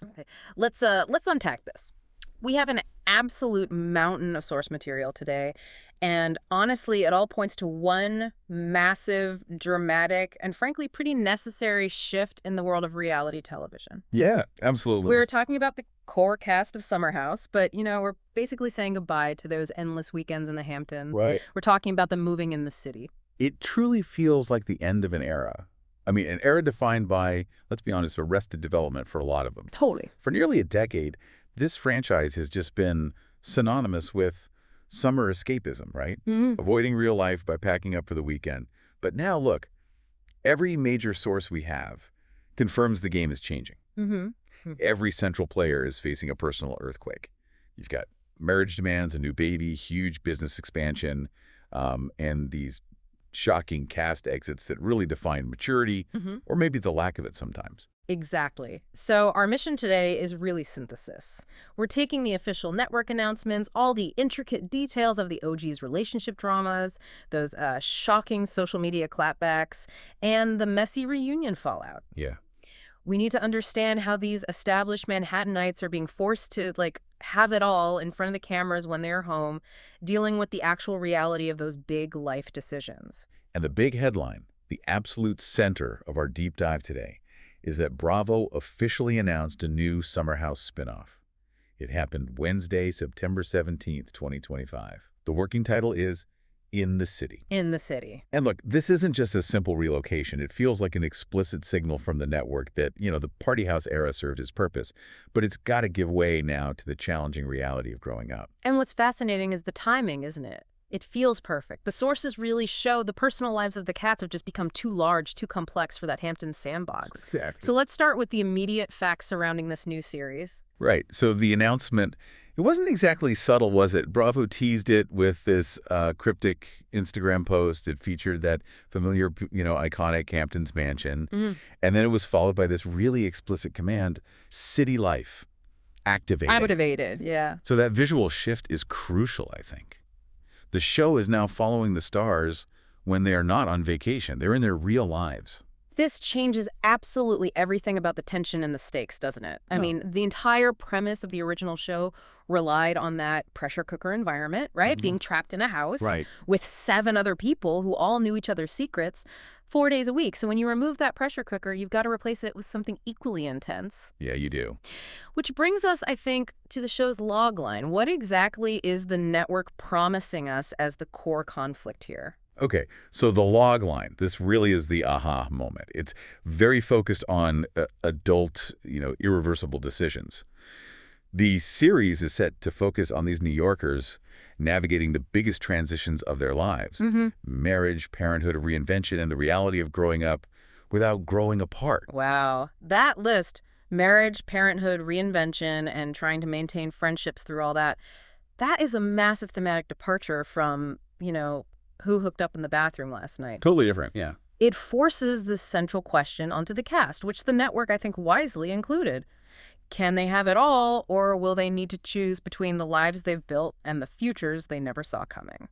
Okay. Let's unpack this. We have an absolute mountain of source material today, and honestly, it all points to one massive, dramatic, and frankly pretty necessary shift in the world of reality television. Yeah, absolutely. We're talking about the core cast of Summer House, but we're basically saying goodbye to those endless weekends in the Hamptons. Right. We're talking about them moving in the city. It truly feels like the end of an era. I mean, an era defined by, let's be honest, arrested development for a lot of them. Totally. For nearly a decade, this franchise has just been synonymous with summer escapism, right? Hmm. Avoiding real life by packing up for the weekend. But now, look, every major source we have confirms the game is changing. Hmm. Every central player is facing a personal earthquake. You've got marriage demands, a new baby, huge business expansion, and these shocking cast exits that really define maturity, Hmm. or maybe the lack of it sometimes. Exactly. So our mission today is really synthesis. We're taking the official network announcements, all the intricate details of the OG's relationship dramas, those shocking social media clapbacks, and the messy reunion fallout. Yeah. We need to understand how these established Manhattanites are being forced to, have it all in front of the cameras when they're home, dealing with the actual reality of those big life decisions. And the big headline, the absolute center of our deep dive today, is that Bravo officially announced a new Summer House spinoff. It happened Wednesday, September 17th, 2025. The working title is In the City. In the city. And look, this isn't just a simple relocation. It feels like an explicit signal from the network that, the party house era served its purpose, but it's got to give way now to the challenging reality of growing up. And what's fascinating is the timing, isn't it? It feels perfect. The sources really show the personal lives of the cats have just become too large, too complex for that Hamptons sandbox. Exactly. So let's start with the immediate facts surrounding this new series. Right. So the announcement, it wasn't exactly subtle, was it? Bravo teased it with this cryptic Instagram post. It featured that familiar, iconic Hamptons mansion. Mhm. And then it was followed by this really explicit command, city life, activated. Activated, yeah. So that visual shift is crucial, I think. The show is now following the stars when they are not on vacation. They're in their real lives. This changes absolutely everything about the tension and the stakes, doesn't it? I No. mean, the entire premise of the original show relied on that pressure cooker environment, right? Mhm. Being trapped in a house Right. with 7 other people who all knew each other's secrets 4 days a week. So when you remove that pressure cooker, you've got to replace it with something equally intense. Yeah, you do. Which brings us, I think, to the show's logline. What exactly is the network promising us as the core conflict here? Okay, so the log line, this really is the aha moment. It's very focused on adult, irreversible decisions. The series is set to focus on these New Yorkers navigating the biggest transitions of their lives. Mm-hmm. Marriage, parenthood, reinvention, and the reality of growing up without growing apart. Wow. That list, marriage, parenthood, reinvention, and trying to maintain friendships through all that, that is a massive thematic departure from, who hooked up in the bathroom last night. Totally different, yeah. It forces this central question onto the cast, which the network, I think, wisely included. Can they have it all, or will they need to choose between the lives they've built and the futures they never saw coming?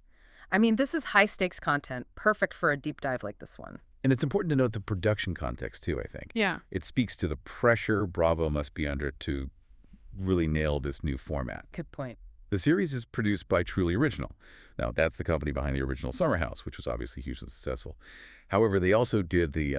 I mean, this is high-stakes content, perfect for a deep dive like this one. And it's important to note the production context, too, I think. Yeah. It speaks to the pressure Bravo must be under to really nail this new format. Good point. The series is produced by Truly Original. Now, that's the company behind the original Summer House, which was obviously hugely successful. However, they also did the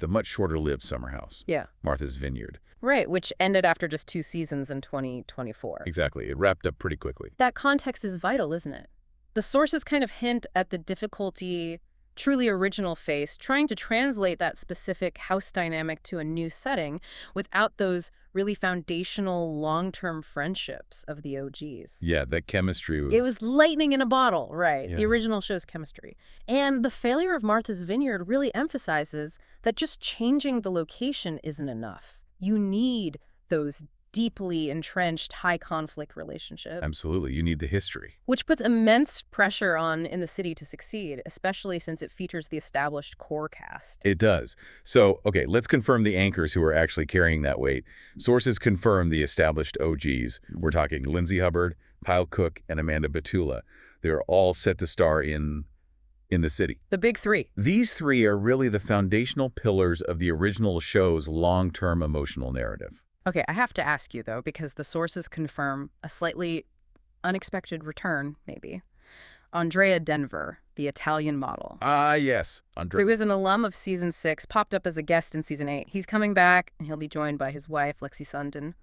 much shorter-lived Summer House, Yeah. Martha's Vineyard. Right, which ended after just 2 seasons in 2024. Exactly. It wrapped up pretty quickly. That context is vital, isn't it? The sources kind of hint at the difficulty Truly Original faced trying to translate that specific house dynamic to a new setting without those really foundational long-term friendships of the OGs. Yeah, that chemistry was... It was lightning in a bottle, right? Yeah. The original show's chemistry. And the failure of Martha's Vineyard really emphasizes that just changing the location isn't enough. You need those deeply entrenched high-conflict relationships. Absolutely. You need the history. Which puts immense pressure on In the City to succeed, especially since it features the established core cast. It does. So, okay, let's confirm the anchors who are actually carrying that weight. Sources confirm the established OGs. We're talking Lindsay Hubbard, Kyle Cook, and Amanda Batula. They're all set to star in the City. The big 3. These 3 are really the foundational pillars of the original show's long-term emotional narrative. Okay, I have to ask you, though, because the sources confirm a slightly unexpected return, maybe. Andrea Denver, the Italian model. Ah, yes. He was an alum of season 6, popped up as a guest in season 8. He's coming back, and he'll be joined by his wife, Lexi Sundin.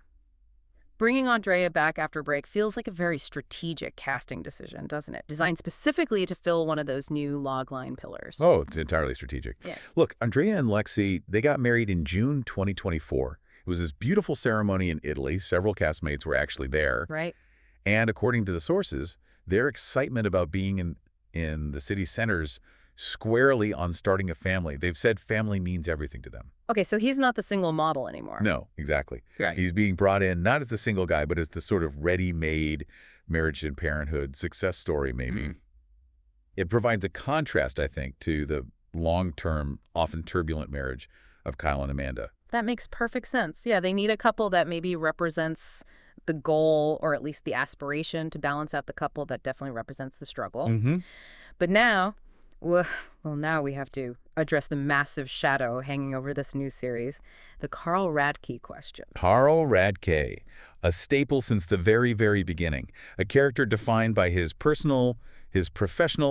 Bringing Andrea back after break feels like a very strategic casting decision, doesn't it? Designed specifically to fill one of those new logline pillars. Oh, it's entirely strategic. Yeah. Look, Andrea and Lexi, they got married in June 2024. It was this beautiful ceremony in Italy. Several castmates were actually there. Right? And according to the sources, their excitement about being in the city centers squarely on starting a family. They've said family means everything to them. Okay, so he's not the single model anymore. No, exactly. Right. He's being brought in not as the single guy, but as the sort of ready-made marriage and parenthood success story, maybe. Mm. It provides a contrast, I think, to the long-term, often turbulent marriage of Kyle and Amanda. That makes perfect sense. Yeah, they need a couple that maybe represents the goal or at least the aspiration to balance out the couple that definitely represents the struggle. Mm-hmm. But now, well, now we have to address the massive shadow hanging over this new series, the Carl Radke question. Carl Radke, a staple since the very, very beginning. A character defined by his professional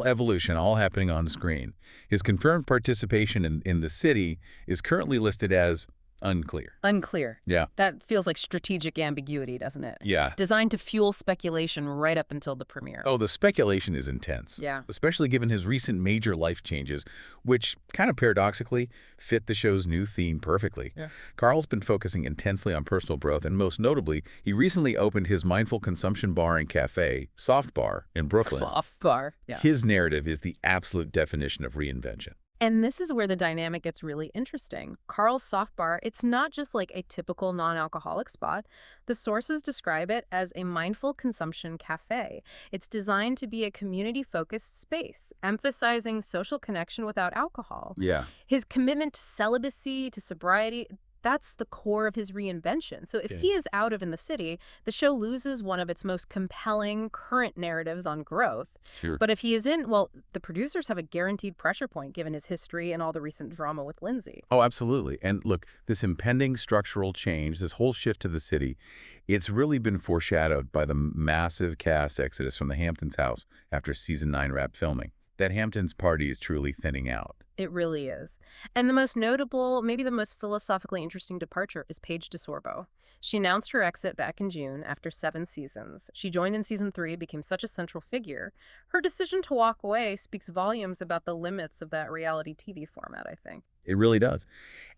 evolution, all happening on screen. His confirmed participation in the city is currently listed as unclear. Unclear. Yeah. That feels like strategic ambiguity, doesn't it? Yeah. Designed to fuel speculation right up until the premiere. Oh, the speculation is intense. Yeah. Especially given his recent major life changes, which kind of paradoxically fit the show's new theme perfectly. Yeah. Carl's been focusing intensely on personal growth, and most notably, he recently opened his mindful consumption bar and cafe, Soft Bar, in Brooklyn. Soft bar. Yeah. His narrative is the absolute definition of reinvention. And this is where the dynamic gets really interesting. Carl's Soft Bar, it's not just like a typical non-alcoholic spot. The sources describe it as a mindful consumption cafe. It's designed to be a community-focused space, emphasizing social connection without alcohol. Yeah. His commitment to celibacy, to sobriety, that's the core of his reinvention. So if he is out of in the city, the show loses one of its most compelling current narratives on growth. Sure. But if he is in, well, the producers have a guaranteed pressure point given his history and all the recent drama with Lindsay. Oh, absolutely. And look, this impending structural change, this whole shift to the city, it's really been foreshadowed by the massive cast exodus from the Hamptons house after season 9 wrapped filming. That Hamptons party is truly thinning out. It really is. And the most notable, maybe the most philosophically interesting departure is Paige DeSorbo. She announced her exit back in June after 7 seasons. She joined in season 3, became such a central figure. Her decision to walk away speaks volumes about the limits of that reality TV format, I think. It really does.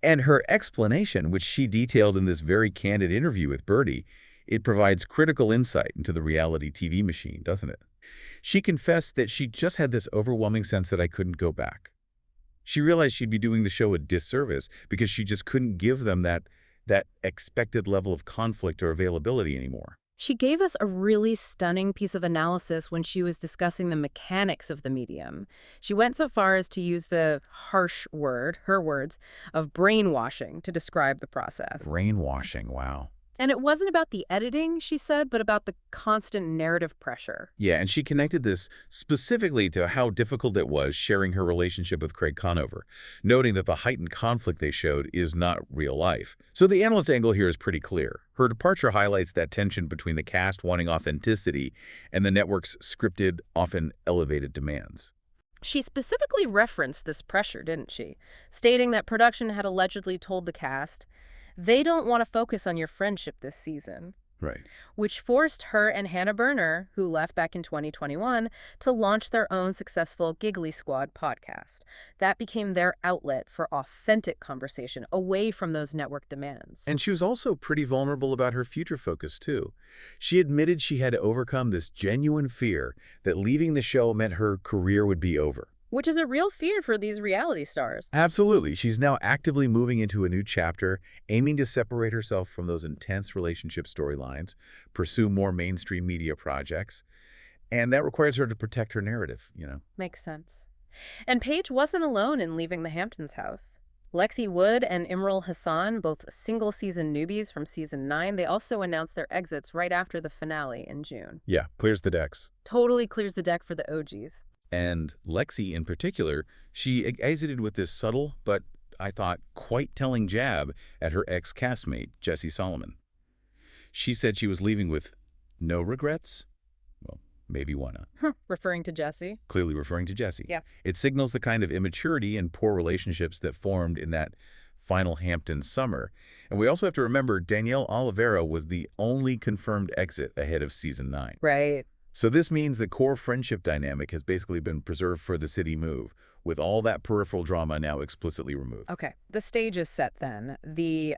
And her explanation, which she detailed in this very candid interview with Birdie, it provides critical insight into the reality TV machine, doesn't it? She confessed that she just had this overwhelming sense that I couldn't go back. She realized she'd be doing the show a disservice because she just couldn't give them that expected level of conflict or availability anymore. She gave us a really stunning piece of analysis when she was discussing the mechanics of the medium. She went so far as to use the harsh word, her words, of brainwashing to describe the process. Brainwashing, wow. And it wasn't about the editing, she said, but about the constant narrative pressure. Yeah, and she connected this specifically to how difficult it was sharing her relationship with Craig Conover, noting that the heightened conflict they showed is not real life. So the analyst angle here is pretty clear. Her departure highlights that tension between the cast wanting authenticity and the network's scripted, often elevated demands. She specifically referenced this pressure, didn't she? Stating that production had allegedly told the cast, they don't want to focus on your friendship this season. Right. Which forced her and Hannah Berner, who left back in 2021, to launch their own successful Giggly Squad podcast. That became their outlet for authentic conversation away from those network demands. And she was also pretty vulnerable about her future focus, too. She admitted she had to overcome this genuine fear that leaving the show meant her career would be over. Which is a real fear for these reality stars. Absolutely. She's now actively moving into a new chapter, aiming to separate herself from those intense relationship storylines, pursue more mainstream media projects, and that requires her to protect her narrative, you know. Makes sense. And Paige wasn't alone in leaving the Hamptons house. Lexi Wood and Imral Hassan, both single-season newbies from season 9, they also announced their exits right after the finale in June. Yeah, clears the decks. Totally clears the deck for the OGs. And Lexi, in particular, she exited with this subtle but, I thought, quite telling jab at her ex-castmate, Jesse Solomon. She said she was leaving with no regrets. Well, maybe wanna. Referring to Jesse. Clearly referring to Jesse. Yeah. It signals the kind of immaturity and poor relationships that formed in that final Hamptons summer. And we also have to remember Danielle Oliveira was the only confirmed exit ahead of season 9. Right. So this means the core friendship dynamic has basically been preserved for the city move, with all that peripheral drama now explicitly removed. Okay, the stage is set then. The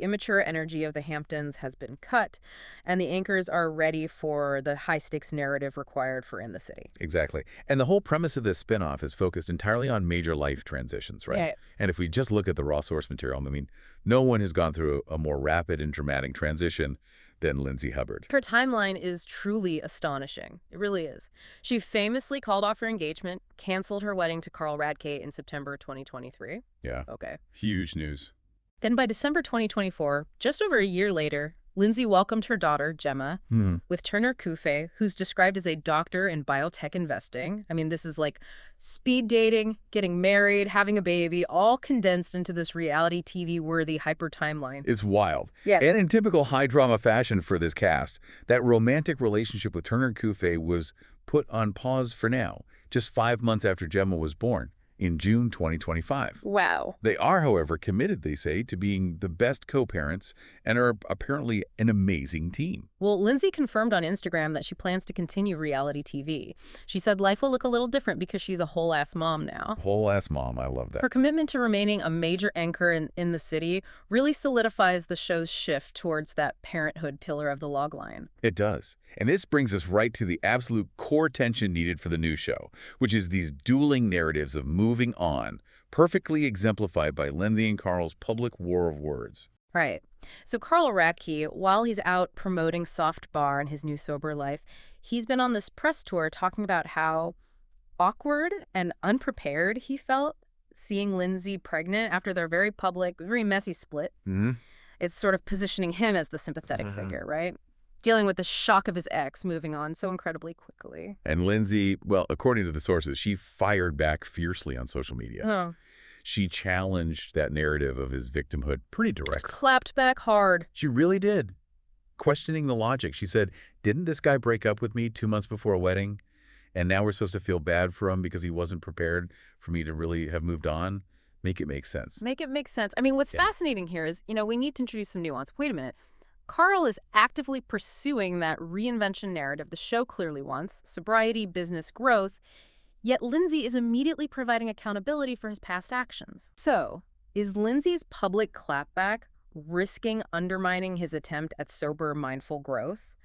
immature energy of the Hamptons has been cut, and the anchors are ready for the high-stakes narrative required for In the City. Exactly. And the whole premise of this spinoff is focused entirely on major life transitions, right? Yeah. And if we just look at the raw source material, I mean, no one has gone through a more rapid and dramatic transition than Lindsay Hubbard. Her timeline is truly astonishing. It really is. She famously called off her engagement, canceled her wedding to Carl Radke in September 2023. Yeah. Okay. Huge news. Then by December 2024, just over a year later, Lindsay welcomed her daughter, Gemma, with Turner Kufe, who's described as a doctor in biotech investing. I mean, this is like speed dating, getting married, having a baby, all condensed into this reality TV-worthy hyper timeline. It's wild. Yes. And in typical high-drama fashion for this cast, that romantic relationship with Turner Kufe was put on pause for now, just 5 months after Gemma was born, in June 2025. Wow. They are, however, committed, they say, to being the best co-parents and are apparently an amazing team. Well, Lindsay confirmed on Instagram that she plans to continue reality TV. She said life will look a little different because she's a whole-ass mom now. Whole-ass mom, I love that. Her commitment to remaining a major anchor in the city really solidifies the show's shift towards that parenthood pillar of the logline. It does. And this brings us right to the absolute core tension needed for the new show, which is these dueling narratives of moving on, perfectly exemplified by Lindsay and Carl's public war of words. Right. So Carl Radke, while he's out promoting Soft Bar and his new sober life, he's been on this press tour talking about how awkward and unprepared he felt seeing Lindsay pregnant after their very public, very messy split. It's sort of positioning him as the sympathetic figure, right? Dealing with the shock of his ex moving on so incredibly quickly. And Lindsay, well, according to the sources, she fired back fiercely on social media. Oh. She challenged that narrative of his victimhood pretty directly. Clapped back hard. She really did. Questioning the logic, she said, didn't this guy break up with me 2 months before a wedding? And now we're supposed to feel bad for him because he wasn't prepared for me to really have moved on? Make it make sense. Make it make sense. I mean, what's fascinating here is, we need to introduce some nuance. Wait a minute. Carl is actively pursuing that reinvention narrative the show clearly wants, sobriety, business growth, yet Lindsay is immediately providing accountability for his past actions. So, is Lindsay's public clapback risking undermining his attempt at sober, mindful growth?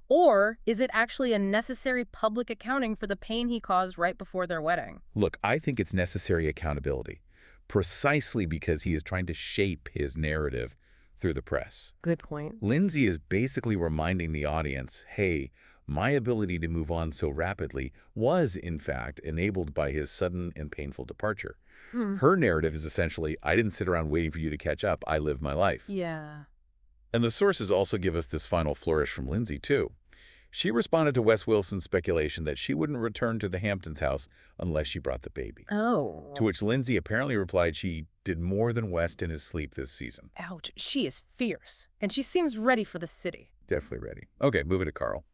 Or is it actually a necessary public accounting for the pain he caused right before their wedding? Look, I think it's necessary accountability, precisely because he is trying to shape his narrative through the press. Good point. Lindsay is basically reminding the audience, hey, my ability to move on so rapidly was, in fact, enabled by his sudden and painful departure. Her narrative is essentially, I didn't sit around waiting for you to catch up. I lived my life. Yeah. And the sources also give us this final flourish from Lindsay, too. She responded to Wes Wilson's speculation that she wouldn't return to the Hamptons house unless she brought the baby. Oh. To which Lindsay apparently replied she did more than West in his sleep this season. Ouch. She is fierce. And she seems ready for the city. Definitely ready. Okay, moving to Carl.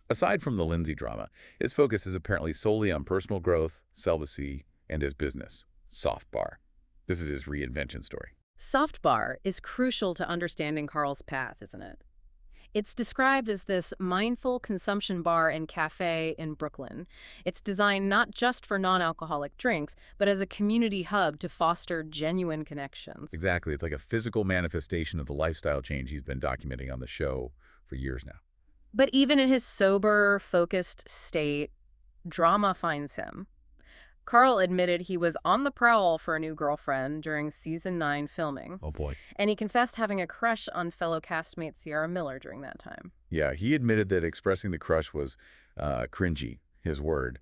Aside from the Lindsay drama, his focus is apparently solely on personal growth, celibacy, and his business, Soft Bar. This is his reinvention story. Soft Bar is crucial to understanding Carl's path, isn't it? It's described as this mindful consumption bar and cafe in Brooklyn. It's designed not just for non-alcoholic drinks, but as a community hub to foster genuine connections. Exactly. It's like a physical manifestation of the lifestyle change he's been documenting on the show for years now. But even in his sober, focused state, drama finds him. Carl admitted he was on the prowl for a new girlfriend during season 9 filming. Oh, boy. And he confessed having a crush on fellow castmate Sierra Miller during that time. Yeah, he admitted that expressing the crush was cringy, his word.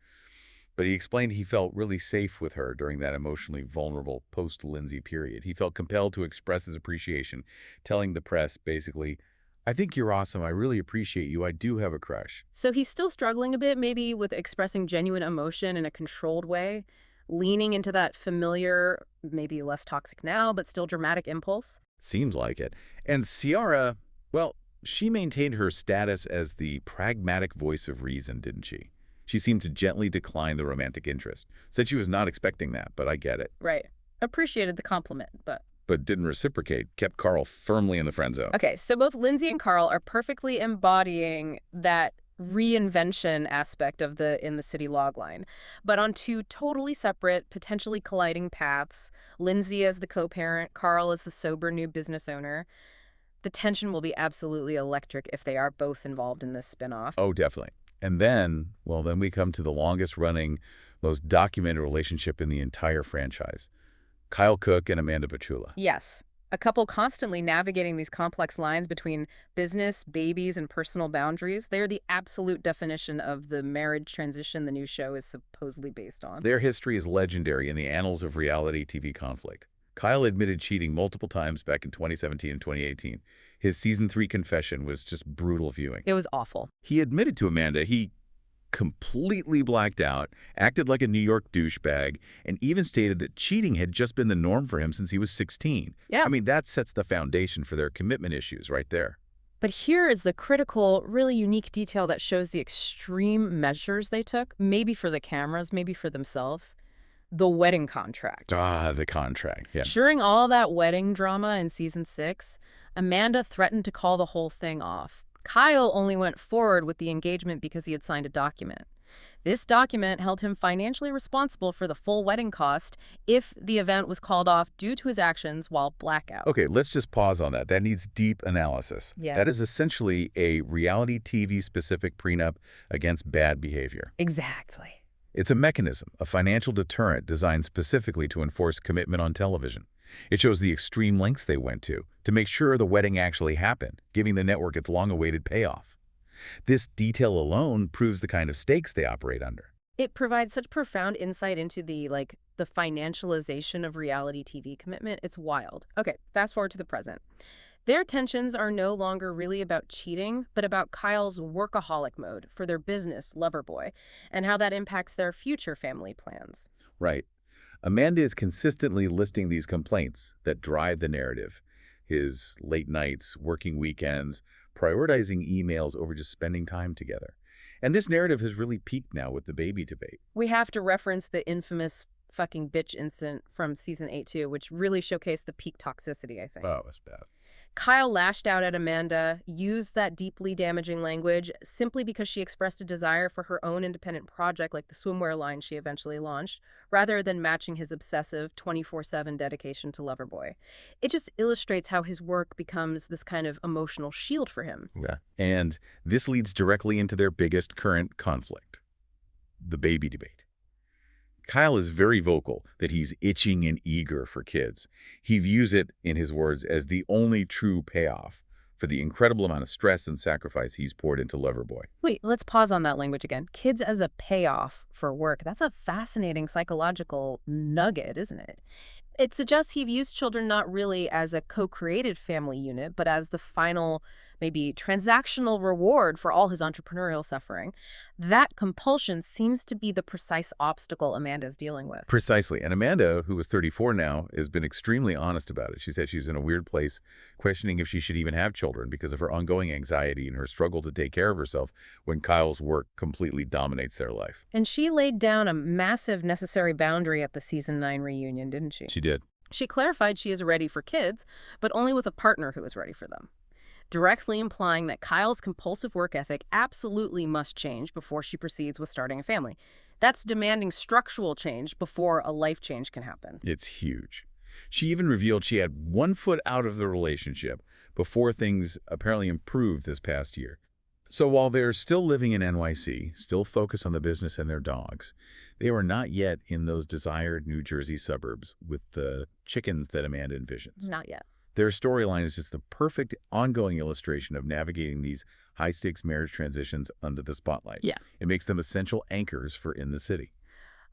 But he explained he felt really safe with her during that emotionally vulnerable post-Lindsay period. He felt compelled to express his appreciation, telling the press, basically, I think you're awesome. I really appreciate you. I do have a crush. So he's still struggling a bit, maybe, with expressing genuine emotion in a controlled way, leaning into that familiar, maybe less toxic now, but still dramatic impulse. Seems like it. And Ciara, well, She maintained her status as the pragmatic voice of reason, didn't she? She seemed to gently decline the romantic interest. Said she was not expecting that, but I get it. Right. Appreciated the compliment, but... But didn't reciprocate, kept Carl firmly in the friend zone. Okay, so both Lindsay and Carl are perfectly embodying that reinvention aspect of the in the city logline, but on two totally separate, potentially colliding paths. Lindsay as the co-parent, Carl as the sober new business owner. The tension will be absolutely electric if they are both involved in this spin-off. Oh, definitely. And then, well, then we come to the longest-running, most documented relationship in the entire franchise. Kyle Cook and Amanda Pachula. Yes, a couple constantly navigating these complex lines between business, babies, and personal boundaries. They're the absolute definition of the marriage transition the new show is supposedly based on. Their history is legendary in the annals of reality TV conflict. Kyle admitted cheating multiple times back in 2017 and 2018. His season 3 confession was just brutal viewing. It was awful. He admitted to Amanda he completely blacked out, acted like a New York douchebag, and even stated that cheating had just been the norm for him since he was 16. Yeah. I mean, that sets the foundation for their commitment issues right there. But here is the critical, really unique detail that shows the extreme measures they took, maybe for the cameras, maybe for themselves. The wedding contract. Ah, the contract. Yeah. During all that wedding drama in season 6, Amanda threatened to call the whole thing off. Kyle only went forward with the engagement because he had signed a document. This document held him financially responsible for the full wedding cost if the event was called off due to his actions while blackout. Okay, let's just pause on that. That needs deep analysis. Yeah. That is essentially a reality TV-specific prenup against bad behavior. Exactly. It's a mechanism, a financial deterrent designed specifically to enforce commitment on television. It shows the extreme lengths they went to make sure the wedding actually happened, giving the network its long-awaited payoff. This detail alone proves the kind of stakes they operate under. It provides such profound insight into the financialization of reality TV commitment. It's wild. Okay, fast forward to the present. Their tensions are no longer really about cheating, but about Kyle's workaholic mode for their business, Loverboy, and how that impacts their future family plans. Right. Amanda is consistently listing these complaints that drive the narrative. His late nights, working weekends, prioritizing emails over just spending time together. And this narrative has really peaked now with the baby debate. We have to reference the infamous fucking bitch incident from season 8 too, which really showcased the peak toxicity, I think. Oh, that's bad. Kyle lashed out at Amanda, used that deeply damaging language simply because she expressed a desire for her own independent project like the swimwear line she eventually launched, rather than matching his obsessive 24/7 dedication to Loverboy. It just illustrates how his work becomes this kind of emotional shield for him. Yeah. And this leads directly into their biggest current conflict, the baby debate. Kyle is very vocal that he's itching and eager for kids. He views it, in his words, as the only true payoff for the incredible amount of stress and sacrifice he's poured into Loverboy. Wait, let's pause on that language again. Kids as a payoff for work. That's a fascinating psychological nugget, isn't it? It suggests he views children not really as a co-created family unit, but as the final, maybe transactional reward for all his entrepreneurial suffering. That compulsion seems to be the precise obstacle Amanda's dealing with. Precisely. And Amanda, who is 34 now, has been extremely honest about it. She said she's in a weird place, questioning if she should even have children because of her ongoing anxiety and her struggle to take care of herself when Kyle's work completely dominates their life. And she laid down a massive necessary boundary at the season 9 reunion, didn't she? She did. She clarified she is ready for kids, but only with a partner who is ready for them, directly implying that Kyle's compulsive work ethic absolutely must change before she proceeds with starting a family. That's demanding structural change before a life change can happen. It's huge. She even revealed she had 1 foot out of the relationship before things apparently improved this past year. So while they're still living in NYC, still focused on the business and their dogs, they were not yet in those desired New Jersey suburbs with the chickens that Amanda envisions. Not yet. Their storyline is just the perfect ongoing illustration of navigating these high-stakes marriage transitions under the spotlight. Yeah. It makes them essential anchors for In the City.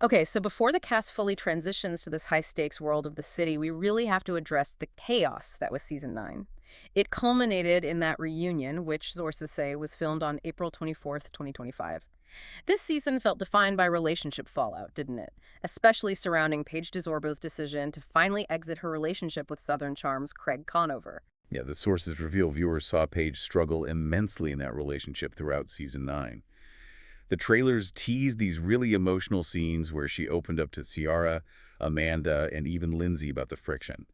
Okay, so before the cast fully transitions to this high-stakes world of the city, we really have to address the chaos that was season 9. It culminated in that reunion, which sources say was filmed on April 24th, 2025. This season felt defined by relationship fallout, didn't it? Especially surrounding Paige DeSorbo's decision to finally exit her relationship with Southern Charm's Craig Conover. Yeah, the sources reveal viewers saw Paige struggle immensely in that relationship throughout season 9. The trailers teased these really emotional scenes where she opened up to Ciara, Amanda, and even Lindsay about the friction.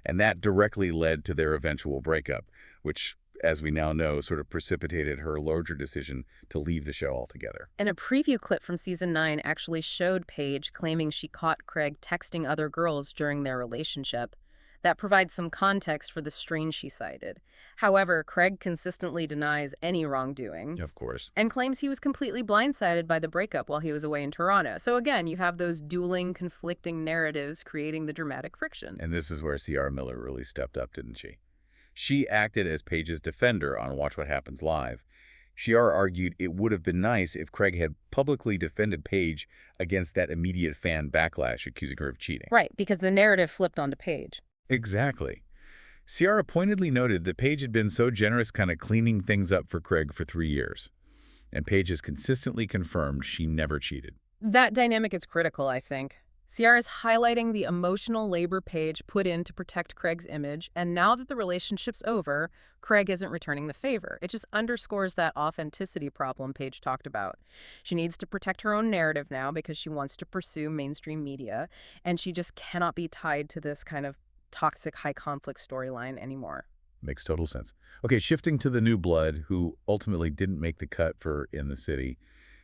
And that directly led to their eventual breakup, which, as we now know, sort of precipitated her larger decision to leave the show altogether. And a preview clip from season 9 actually showed Paige claiming she caught Craig texting other girls during their relationship. That provides some context for the strain she cited. However, Craig consistently denies any wrongdoing Of course. and claims he was completely blindsided by the breakup while he was away in Toronto. So again, you have those dueling, conflicting narratives creating the dramatic friction. And this is where C.R. Miller really stepped up, didn't she? She acted as Paige's defender on Watch What Happens Live. Ciara argued it would have been nice if Craig had publicly defended Paige against that immediate fan backlash accusing her of cheating. Right, because the narrative flipped onto Paige. Exactly. Ciara pointedly noted that Paige had been so generous kind of cleaning things up for Craig for 3 years. And Paige has consistently confirmed she never cheated. That dynamic is critical, I think. Ciara's highlighting the emotional labor Paige put in to protect Craig's image, and now that the relationship's over, Craig isn't returning the favor. It just underscores that authenticity problem Paige talked about. She needs to protect her own narrative now because she wants to pursue mainstream media, and she just cannot be tied to this kind of toxic high-conflict storyline anymore. Makes total sense. Okay, shifting to the new blood, who ultimately didn't make the cut for In the City.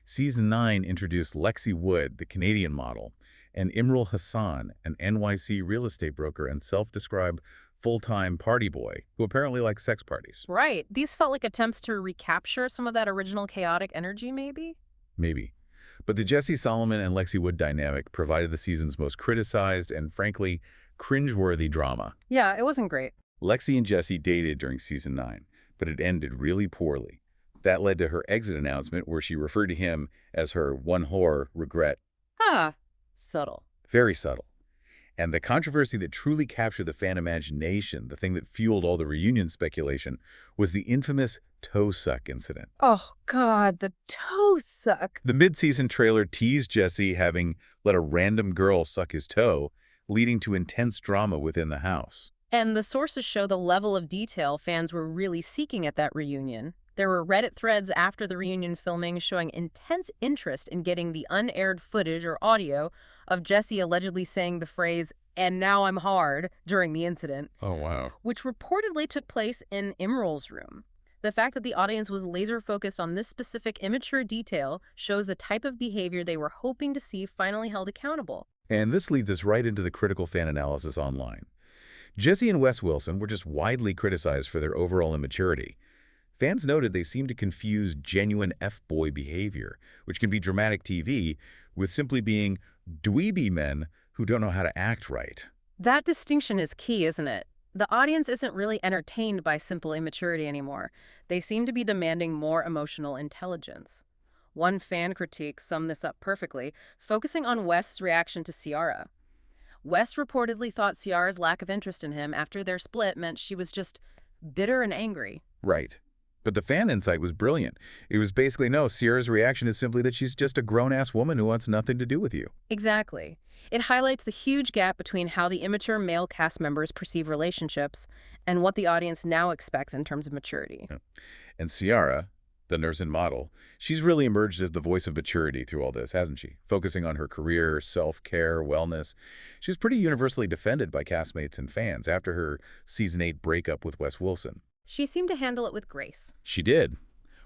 Season 9 introduced Lexi Wood, the Canadian model, and Imrul Hassan, an NYC real estate broker and self-described full-time party boy, who apparently likes sex parties. Right. These felt like attempts to recapture some of that original chaotic energy, maybe? Maybe. But the Jesse Solomon and Lexi Wood dynamic provided the season's most criticized and, frankly, cringeworthy drama. Yeah, it wasn't great. Lexi and Jesse dated during season 9, but it ended really poorly. That led to her exit announcement where she referred to him as her one whore regret. Subtle. Very subtle. And the controversy that truly captured the fan imagination, the thing that fueled all the reunion speculation, was the infamous toe suck incident. Oh, God, the toe suck. The mid-season trailer teased Jesse having let a random girl suck his toe, leading to intense drama within the house. And the sources show the level of detail fans were really seeking at that reunion. There were Reddit threads after the reunion filming showing intense interest in getting the unaired footage or audio of Jesse allegedly saying the phrase, "and now I'm hard," during the incident. Oh, wow. Which reportedly took place in Imrul's room. The fact that the audience was laser-focused on this specific immature detail shows the type of behavior they were hoping to see finally held accountable. And this leads us right into the critical fan analysis online. Jesse and Wes Wilson were just widely criticized for their overall immaturity. Fans noted they seemed to confuse genuine F-boy behavior, which can be dramatic TV, with simply being dweeby men who don't know how to act right. That distinction is key, isn't it? The audience isn't really entertained by simple immaturity anymore. They seem to be demanding more emotional intelligence. One fan critique summed this up perfectly, focusing on West's reaction to Ciara. West reportedly thought Ciara's lack of interest in him after their split meant she was just bitter and angry. Right. But the fan insight was brilliant. It was basically, no, Ciara's reaction is simply that she's just a grown-ass woman who wants nothing to do with you. Exactly. It highlights the huge gap between how the immature male cast members perceive relationships and what the audience now expects in terms of maturity. Yeah. And Ciara, the nurse and model, she's really emerged as the voice of maturity through all this, hasn't she? Focusing on her career, self-care, wellness. She was pretty universally defended by castmates and fans after her season 8 breakup with Wes Wilson. She seemed to handle it with grace. She did.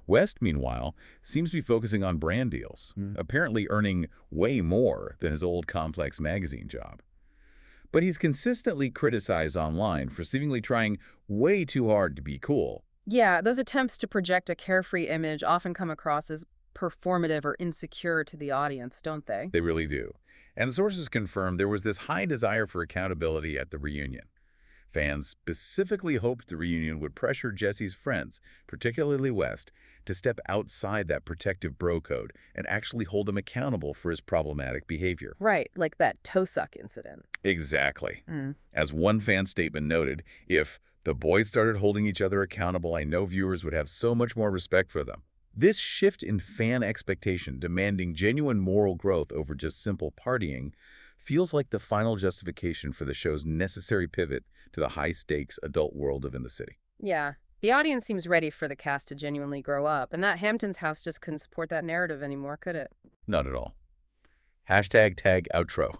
West, meanwhile, seems to be focusing on brand deals, apparently earning way more than his old Complex magazine job. But he's consistently criticized online for seemingly trying way too hard to be cool. Yeah, those attempts to project a carefree image often come across as performative or insecure to the audience, don't they? They really do. And sources confirm there was this high desire for accountability at the reunion. Fans specifically hoped the reunion would pressure Jesse's friends, particularly West, to step outside that protective bro code and actually hold him accountable for his problematic behavior. Right, like that toe suck incident. Exactly. As one fan statement noted, if the boys started holding each other accountable, I know viewers would have so much more respect for them. This shift in fan expectation, demanding genuine moral growth over just simple partying, feels like the final justification for the show's necessary pivot to the high-stakes adult world of in the city. Yeah. The audience seems ready for the cast to genuinely grow up, and that Hamptons house just couldn't support that narrative anymore, could it? Not at all. Hashtag tag outro.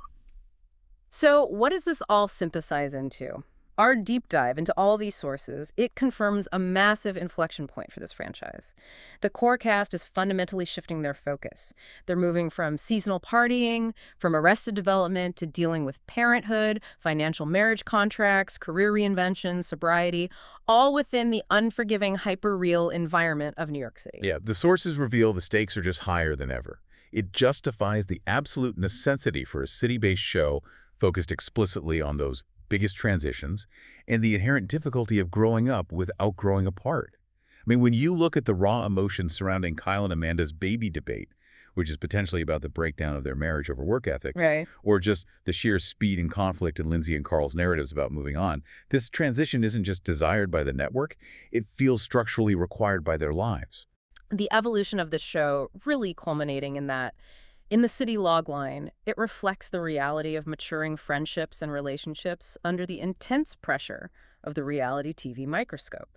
So, what does this all synthesize into? Our deep dive into all these sources, it confirms a massive inflection point for this franchise. The core cast is fundamentally shifting their focus. They're moving from seasonal partying, from arrested development to dealing with parenthood, financial marriage contracts, career reinvention, sobriety, all within the unforgiving, hyper-real environment of New York City. Yeah, the sources reveal the stakes are just higher than ever. It justifies the absolute necessity for a city-based show focused explicitly on those biggest transitions and the inherent difficulty of growing up without growing apart. I mean, when you look at the raw emotions surrounding Kyle and Amanda's baby debate, which is potentially about the breakdown of their marriage over work ethic, Right. or just the sheer speed and conflict in Lindsay and Carl's narratives about moving on, this transition isn't just desired by the network, it feels structurally required by their lives. The evolution of the show really culminating in that. In the city logline, it reflects the reality of maturing friendships and relationships under the intense pressure of the reality TV microscope.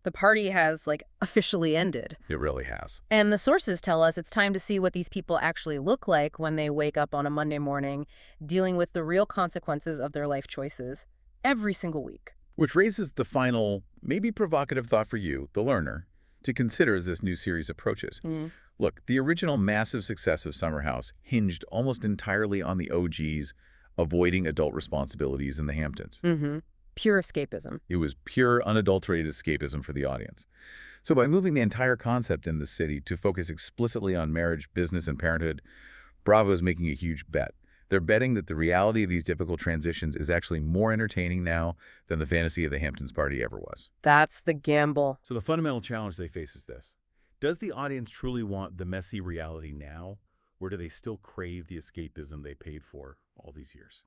The party has, officially ended. It really has. And the sources tell us it's time to see what these people actually look like when they wake up on a Monday morning, dealing with the real consequences of their life choices every single week. Which raises the final, maybe provocative thought for you, the learner, to consider as this new series approaches. Look, the original massive success of Summer House hinged almost entirely on the OGs avoiding adult responsibilities in the Hamptons. Pure escapism. It was pure, unadulterated escapism for the audience. So by moving the entire concept in the city to focus explicitly on marriage, business, and parenthood, Bravo is making a huge bet. They're betting that the reality of these difficult transitions is actually more entertaining now than the fantasy of the Hamptons party ever was. That's the gamble. So the fundamental challenge they face is this. Does the audience truly want the messy reality now, or do they still crave the escapism they paid for all these years?